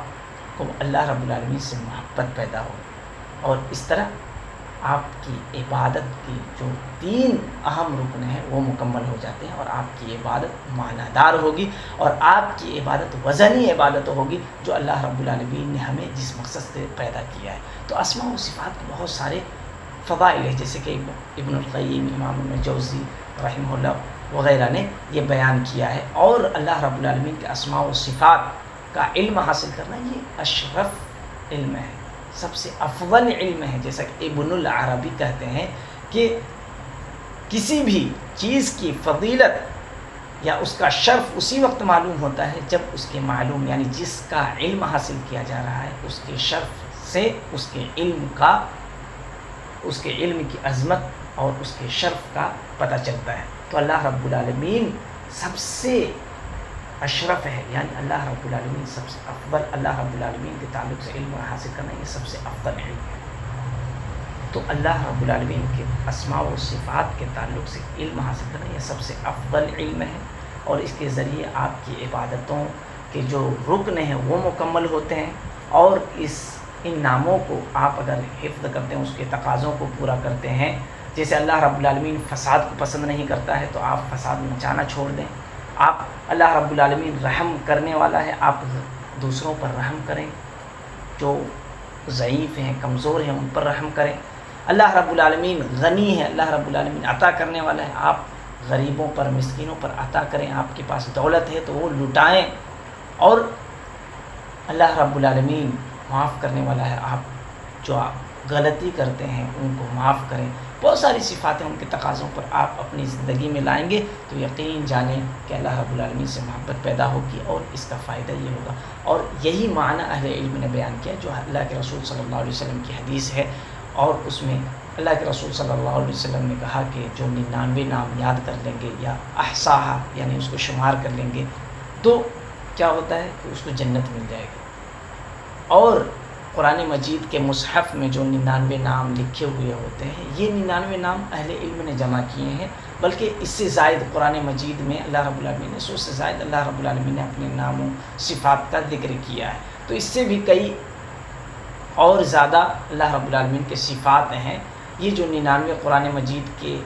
کو اللہ رب العالمین سے محبت پیدا ہوگی، اور اس طرح آپ کی عبادت کی جو 3 اہم رکن ہیں وہ مکمل ہو جاتے ہیں، اور آپ کی عبادت معنی دار ہوگی، اور آپ کی عبادت وزنی عبادت ہوگی جو اللہ رب العالمین نے ہمیں جس مقصد سے پیدا کیا ہے. تو اسماء و صفات کے بہت سارے فضائل ہیں، جیسے کہ ابن القیم، امام ابن جوزی رحمہ اللہ وغیرہ نے یہ بیان کیا ہے. اور اللہ رب العالمین کے اسماء و صفات کا علم حاصل کرنا یہ اشرف علم ہے، سب سے افضل علم ہے. جیسا کہ ابن العربی کہتے ہیں کہ کسی بھی چیز کی فضیلت یا اس کا شرف اسی وقت معلوم ہوتا ہے جب اس کے معلوم، یعنی جس کا علم حاصل کیا جا رہا ہے اس کے شرف سے اس کے علم کی عظمت اور اس کے شرف کا پتہ چلتا ہے. تو اللہ رب العالمین سب سے اشرف ہے، یعنی اللہ رب العالمین سب سے افضل. اللہ رب العالمین کے تعلق سے علم حاصل کرنا یہ سب سے افضل علم ہے. تو اللہ رب العالمین کے اسماء و صفات کے تعلق سے علم حاصل کرنا یہ سب سے افضل علم ہے، اور اس کے ذریعے آپ کی عبادتوں کے جو رکن ہیں وہ مکمل ہوتے ہیں. اور ان ناموں کو آپ اگر حفظ کرتے ہیں، اس کے تقاضوں کو پورا کرتے ہیں، جیسے اللہ رب العالمین فساد کو پسند نہیں کرتا ہے تو آپ فساد مچانا چھوڑ دیں. آپ اللہ رب العالمین رحم کرنے والا ہے، آپ دوسروں پر رحم کریں، جو ضعیف ہیں، کمزور ہیں ان پر رحم کریں. اللہ رب العالمین غنی ہے، اللہ رب العالمین عطا کرنے والا ہے، آپ غریبوں پر، مسکینوں پر عطا کریں. آپ کے پاس دولت ہے تو وہ لٹائیں. اور اللہ رب العالمین معاف کرنے والا ہے، آپ جو غلطی کرتے ہیں ان کو معاف کریں. بہت ساری صفات ہیں، ان کے تقاضوں پر آپ اپنی زندگی میں لائیں گے تو یقین جانیں کہ اللہ رب العالمین سے محبت پیدا ہوگی، اور اس کا فائدہ یہ ہوگا. اور یہی معنی اہل علم نے بیان کیا جو اللہ کے رسول صلی اللہ علیہ وسلم کی حدیث ہے، اور اس میں اللہ کے رسول صلی اللہ علیہ وسلم نے کہا کہ جو 99 نام یاد کر لیں گے یا احصاہا یعنی اس کو شمار کر لیں گے تو کیا ہوتا ہے کہ اس کو جنت مل جائے گی. اور قرآن مجید کے مصحف میں جو 99 نام لکھے ہوئے ہوتے ہیں یہ 99 نام اہل علم نے جمع کیے ہیں، بلکہ اس سے زائد قرآن مجید میں اللہ رب العالمین نے 100 سے زائد اللہ رب العالمین نے اپنے ناموں صفات کا ذکر کیا ہے. تو اس سے بھی کئی اور زیادہ اللہ رب العالمین کے صفات ہیں. یہ جو 99 قرآن مجید کے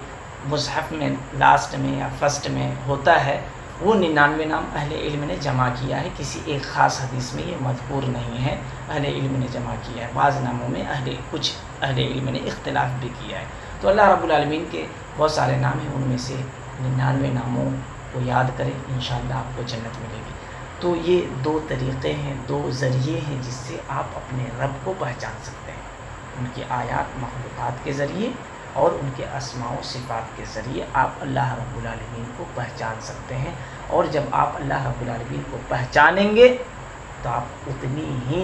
مصحف میں لاسٹ میں یا فرسٹ میں ہوتا ہے وہ 99 نام اہل علم نے جمع کیا ہے. کسی ایک خاص حدیث میں یہ مذکور نہیں ہے، اہل علم نے جمع کیا ہے. بعض ناموں میں کچھ اہل علم نے اختلاف بھی کیا ہے. تو اللہ رب العالمین کے بہت سارے نام ہیں، ان میں سے 99 ناموں کو یاد کریں، انشاءاللہ آپ کو جنت ملے گی. تو یہ 2 طریقے ہیں، 2 ذریعے ہیں جس سے آپ اپنے رب کو پہچان سکتے ہیں، ان کی آیات مخلوقات کے ذریعے اور ان کے اسماء و صفات کے ذریعے آپ اللہ رب العالمین کو پہچان سکتے ہیں. اور جب آپ اللہ رب العالمین کو پہچانیں گے تو آپ اتنی ہی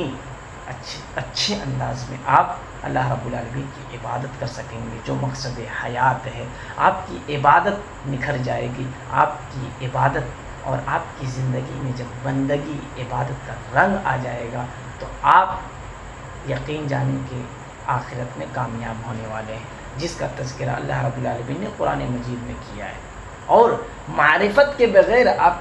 اچھے انداز میں آپ اللہ رب العالمین کی عبادت کر سکیں گے، جو مقصد حیات ہے آپ کی عبادت نکھر جائے گی. آپ کی عبادت اور آپ کی زندگی میں جب بندگی عبادت کا رنگ آ جائے گا تو آپ یقین جانیں کہ آخرت میں کامیاب ہونے والے ہیں، جس کا تذکرہ اللہ رب العالمین نے قرآن مجید میں کیا ہے. اور معرفت کے بغیر آپ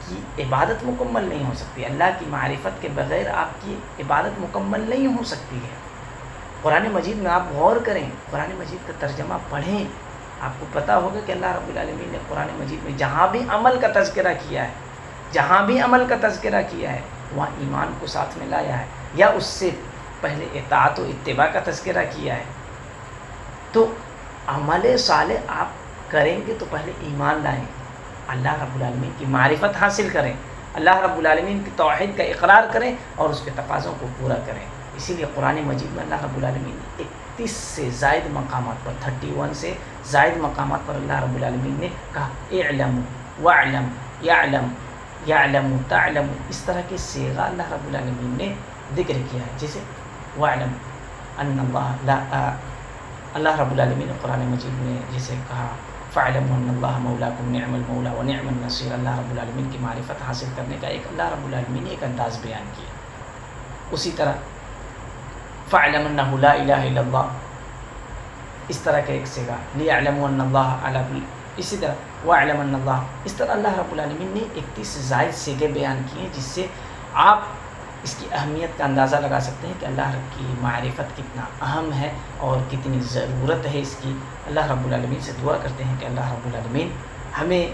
کی عبادت مکمل نہیں ہو سکتی. اللہ کی معرفت کے بغیر آپ کی عبادت مکمل نہیں ہو سکتی ہے. قرآن مجید میں آپ غور کریں، قرآن مجید کا ترجمہ پڑھیں، آپ کو پتہ ہوگا کہ اللہ رب العالمین نے قرآن مجید میں جہاں بھی عمل کا تذکرہ کیا ہے، جہاں بھی عمل کا تذکرہ کیا ہے وہاں ایمان کو ساتھ میں لایا ہے، یا اس سے پہلے اطاعت و اتباع کا تذکرہ کیا ہے. تو عمل صالح آپ کریں گے تو پہلے ایمان لائیں، اللہ رب العالمین کی معرفت حاصل کریں، اللہ رب العالمین کی توحید کا اقرار کریں اور اس کے تقاضوں کو پورا کریں. اسی لیے قرآن مجید میں اللہ رب العالمین نے 31 سے زائد مقامات پر 31 سے زائد مقامات پر اللہ رب العالمین نے کہا اعلم واعلم یعلم یعلم تعلم. اس طرح کے صیغہ اللہ رب العالمین نے ذکر کیا ہے. جیسے واعلم ان اللہ رب العالمین نے قرآن مجید میں جیسے کہا فاعلموا ان اللہ مولاکم نعم المولا ونعم النصیر. اللہ رب العالمین کی معرفت حاصل کرنے کا ایک اللہ رب العالمین نے ایک انداز بیان کیا. اسی طرح فاعلم انہ لا الہ الا اللہ، اس طرح کا ایک صیغہ لیعلموا ان اللہ علی کل، اسی طرح واعلم ان اللہ. اس طرح اللہ رب العالمین نے 31 سے زائد صیغے بیان کیے جس سے آپ اس کی اہمیت کا اندازہ لگا سکتے ہیں کہ اللہ کی معرفت کتنا اہم ہے اور کتنی ضرورت ہے اس کی. اللہ رب العالمین سے دعا کرتے ہیں کہ اللہ رب العالمین ہمیں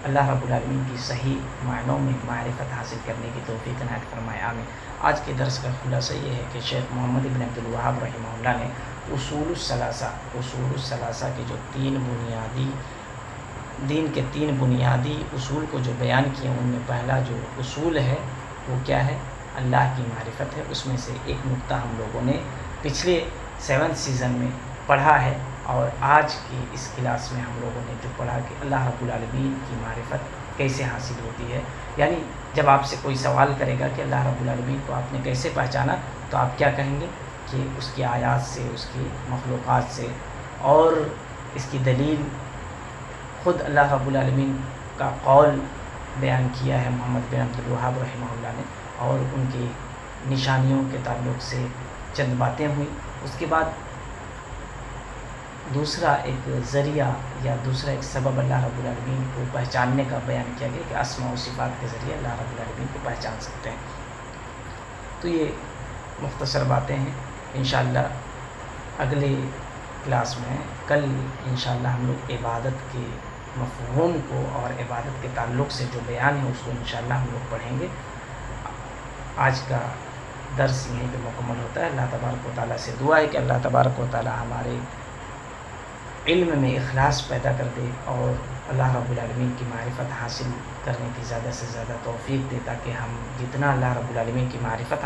اللہ رب العالمین کی صحیح معنوں میں معرفت حاصل کرنے کی توفیق عنایت فرمائے. آمین. آج کے درس کا خلاصہ یہ ہے کہ شیخ محمد بن عبد الوہاب رحمہ اللہ نے اصول الثلاثہ کے جو دین کے تین بنیادی اصول کو جو بیان کیے ان میں پہلا جو اصول ہے وہ کیا ہے؟ اللہ کی معرفت ہے. اس میں سے ایک نقطہ ہم لوگوں نے پچھلے 7 سیزن میں پڑھا ہے اور آج کی اس کلاس میں ہم لوگوں نے جو پڑھا کہ اللہ رب العالمین کی معرفت کیسے حاصل ہوتی ہے. یعنی جب آپ سے کوئی سوال کرے گا کہ اللہ رب العالمین کو آپ نے کیسے پہچانا تو آپ کیا کہیں گے کہ اس کی آیات سے، اس کی مخلوقات سے، اور اس کی دلیل خود اللہ رب العالمین کا قول بیان کیا ہے محمد بن عبد الوہاب رحمہ اللہ نے، اور ان کی نشانیوں کے تعلق سے چند باتیں ہوئیں. اس کے بعد دوسرا ایک ذریعہ یا دوسرا ایک سبب اللہ رب العالمین کو پہچاننے کا بیان کیا گیا کہ اسماء و صفات کے ذریعے اللہ رب العالمین کو پہچان سکتے ہیں. تو یہ مختصر باتیں ہیں. انشاءاللہ اگلے کلاس میں کل انشاءاللہ ہم لوگ عبادت کے مفہوم کو اور عبادت کے تعلق سے جو بیان ہے اس کو انشاءاللہ ہم لوگ پڑھیں گے. آج کا درس یہیں پہ مکمل ہوتا ہے. اللہ تبارک و تعالیٰ سے دعا ہے کہ اللہ تبارک و تعالیٰ ہمارے علم میں اخلاص پیدا کر دے اور اللہ رب العالمین کی معرفت حاصل کرنے کی زیادہ سے زیادہ توفیق دے، تاکہ ہم جتنا اللہ رب العالمین کی معرفت